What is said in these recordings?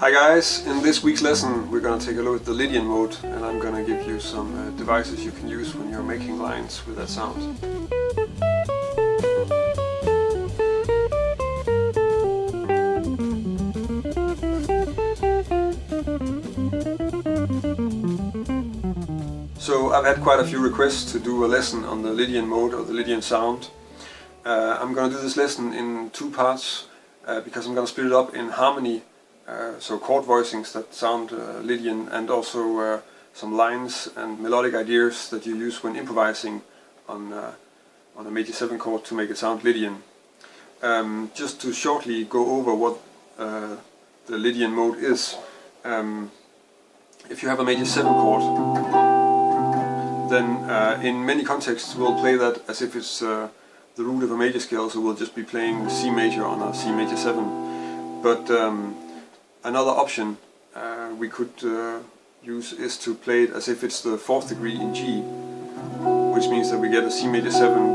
Hi guys, in this week's lesson we're going to take a look at the Lydian mode, and I'm going to give you some devices you can use when you're making lines with that sound. So I've had quite a few requests to do a lesson on the Lydian mode or the Lydian sound. I'm going to do this lesson in two parts because I'm going to split it up in harmony. So chord voicings that sound Lydian, and also some lines and melodic ideas that you use when improvising on a major 7 chord to make it sound Lydian. Just to shortly go over what the Lydian mode is. If you have a major 7 chord, then in many contexts we'll play that as if it's the root of a major scale, so we'll just be playing C major on a C major 7. But another option we could use is to play it as if it's the 4th degree in G, which means that we get a C major 7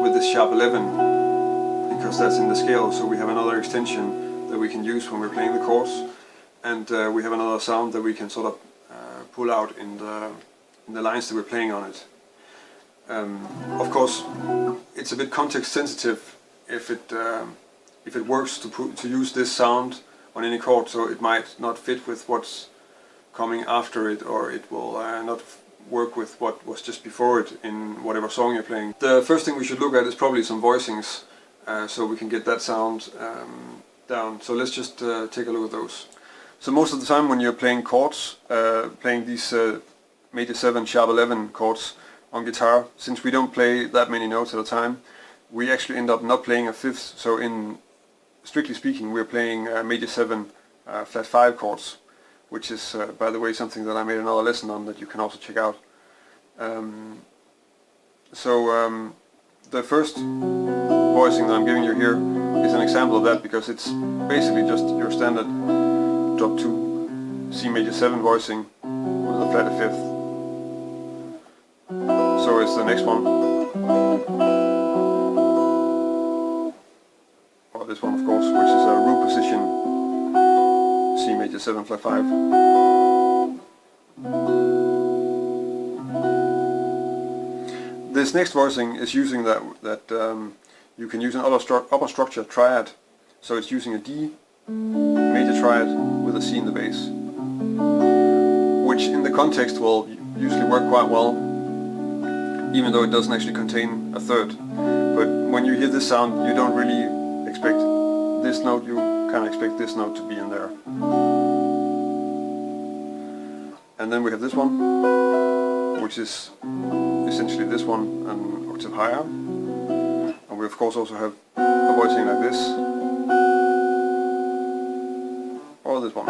with this sharp 11, because that's in the scale. So we have another extension that we can use when we're playing the chords, and we have another sound that we can sort of pull out in the lines that we're playing on it. Of course, it's a bit context sensitive if it works to use this sound on any chord, so it might not fit with what's coming after it, or it will not work with what was just before it in whatever song you're playing. The first thing we should look at is probably some voicings, so we can get that sound down. So let's just take a look at those. So most of the time when you're playing chords, playing these major 7 sharp 11 chords on guitar, since we don't play that many notes at a time, we actually end up not playing a fifth. So strictly speaking, we're playing major 7 flat 5 chords, which is, by the way, something that I made another lesson on that you can also check out. The first voicing that I'm giving you here is an example of that, because it's basically just your standard drop 2 C major 7 voicing with a flat 5th. So it's the next one. This one, of course, which is a root position C major 7 flat 5. This next voicing is using that you can use an upper structure triad, so it's using a D major triad with a C in the bass, which in the context will usually work quite well, even though it doesn't actually contain a third. But when you hear this sound, you don't really expect this note, you kind of expect this note to be in there. And then we have this one, which is essentially this one an octave higher. And we of course also have a voicing like this, or this one.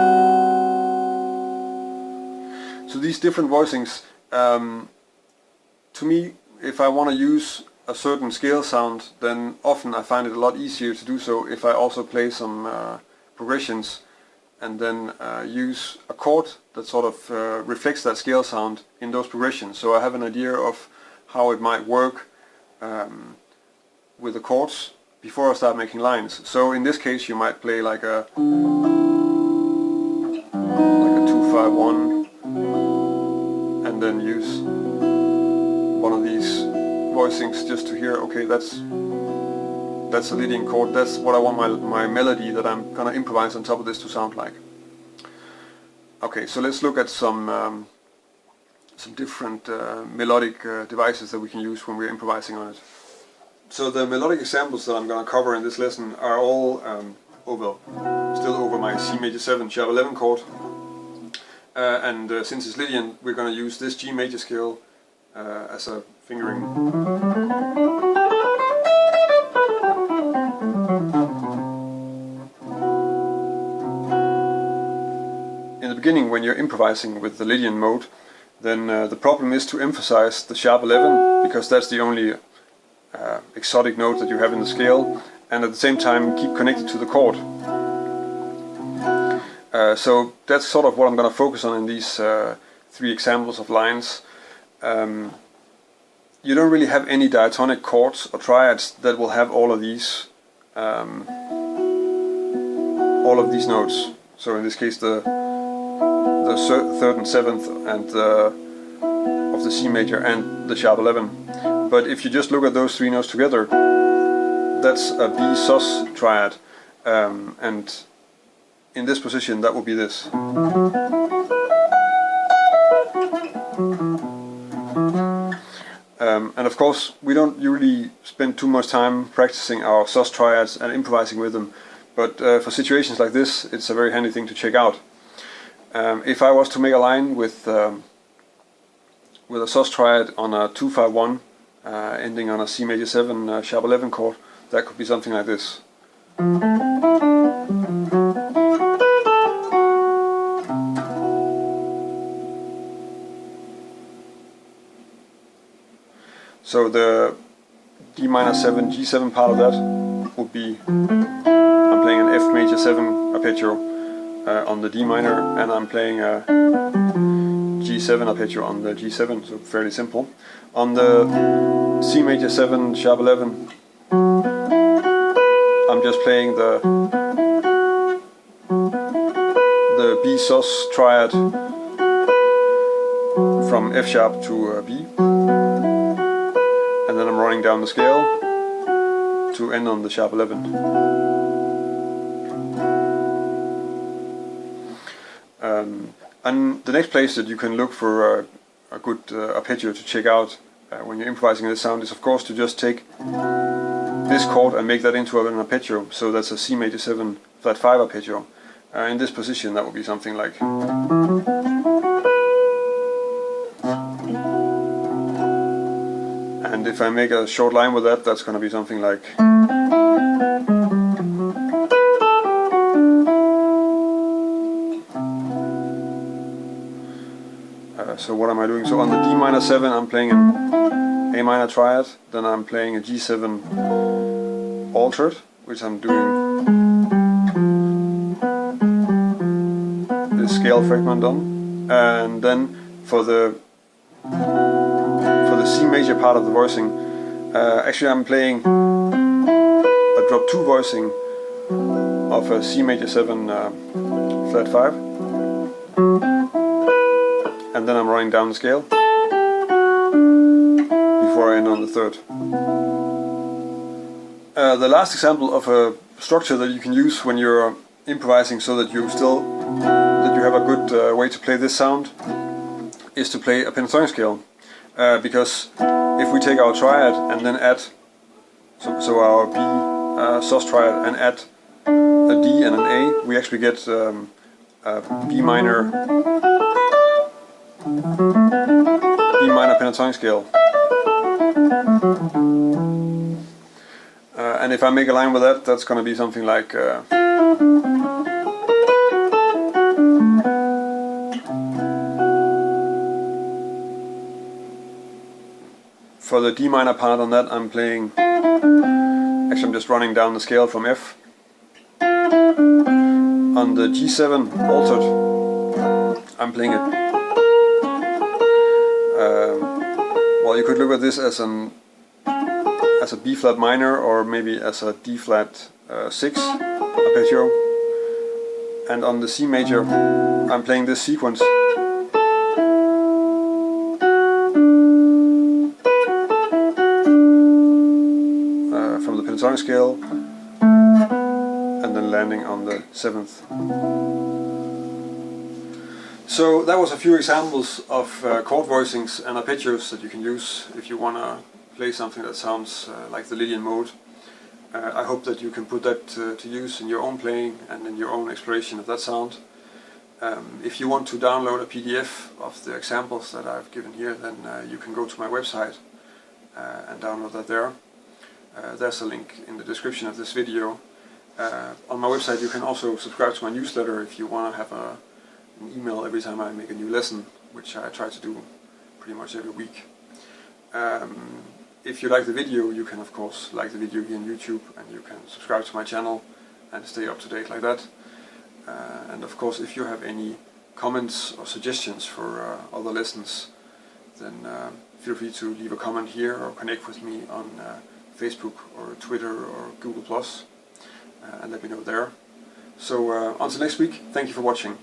So these different voicings, to me, if I want to use a certain scale sound, then often I find it a lot easier to do so if I also play some progressions, and then use a chord that sort of reflects that scale sound in those progressions. So I have an idea of how it might work with the chords before I start making lines. So in this case you might play like a 2-5-1, and then use one of these voicings just to hear, okay, that's a Lydian chord, that's what I want my melody that I'm gonna improvise on top of this to sound like. Okay, so let's look at some different melodic devices that we can use when we're improvising on it. So the melodic examples that I'm gonna cover in this lesson are all still over my C major 7 sharp 11 chord, and since it's Lydian, we're gonna use this G major scale as a fingering. In the beginning, when you're improvising with the Lydian mode, then the problem is to emphasize the sharp 11, because that's the only exotic note that you have in the scale, and at the same time keep connected to the chord. So that's sort of what I'm going to focus on in these 3 examples of lines. You don't really have any diatonic chords or triads that will have all of these all of these notes. So in this case the 3rd and 7th and of the C major and the sharp 11. But if you just look at those three notes together, that's a B sus triad, and in this position that would be this. And of course we don't usually spend too much time practicing our sus triads and improvising with them, but for situations like this it's a very handy thing to check out. If I was to make a line with a sus triad on a 2-5-1 ending on a C major 7 sharp 11 chord, that could be something like this. So the D minor 7 G7 part of that would be, I'm playing an F major 7 arpeggio on the D minor, and I'm playing a G7 arpeggio on the G7, so fairly simple. On the C major 7 sharp 11, I'm just playing the B sus triad from F sharp to B, and then I'm running down the scale to end on the sharp 11. And the next place that you can look for a good arpeggio to check out when you're improvising this sound is of course to just take this chord and make that into an arpeggio. So that's a C major 7 flat 5 arpeggio. In this position that would be something like. And if I make a short line with that, that's going to be something like. So what am I doing? So on the D minor 7 I'm playing an A minor triad, then I'm playing a G7 altered, which I'm doing this scale fragment on, and then for the C major part of the voicing, actually I'm playing a drop 2 voicing of a C major 7 flat 5, and then I'm running down the scale before I end on the 3rd. The last example of a structure that you can use when you're improvising so that you have a good way to play this sound is to play a pentatonic scale. Because if we take our triad and then add, so our B sus triad, and add a D and an A, we actually get a B minor pentatonic scale. And if I make a line with that, that's going to be something like. For the D minor part on that, I'm playing. Actually, I'm just running down the scale from F. On the G7 altered, I'm playing it. Well, you could look at this as a B flat minor, or maybe as a D flat 6 arpeggio. And on the C major, I'm playing this sequence. From the pentatonic scale, and then landing on the 7th. So that was a few examples of chord voicings and arpeggios that you can use if you want to play something that sounds like the Lydian mode. I hope that you can put that to use in your own playing and in your own exploration of that sound. If you want to download a PDF of the examples that I've given here, then you can go to my website and download that there. There's a link in the description of this video. On my website you can also subscribe to my newsletter if you want to have an email every time I make a new lesson, which I try to do pretty much every week. If you like the video, you can of course like the video here on YouTube, and you can subscribe to my channel and stay up to date like that. And of course, if you have any comments or suggestions for other lessons, then feel free to leave a comment here or connect with me on Facebook or Twitter or Google+, and let me know there. So until next week, thank you for watching.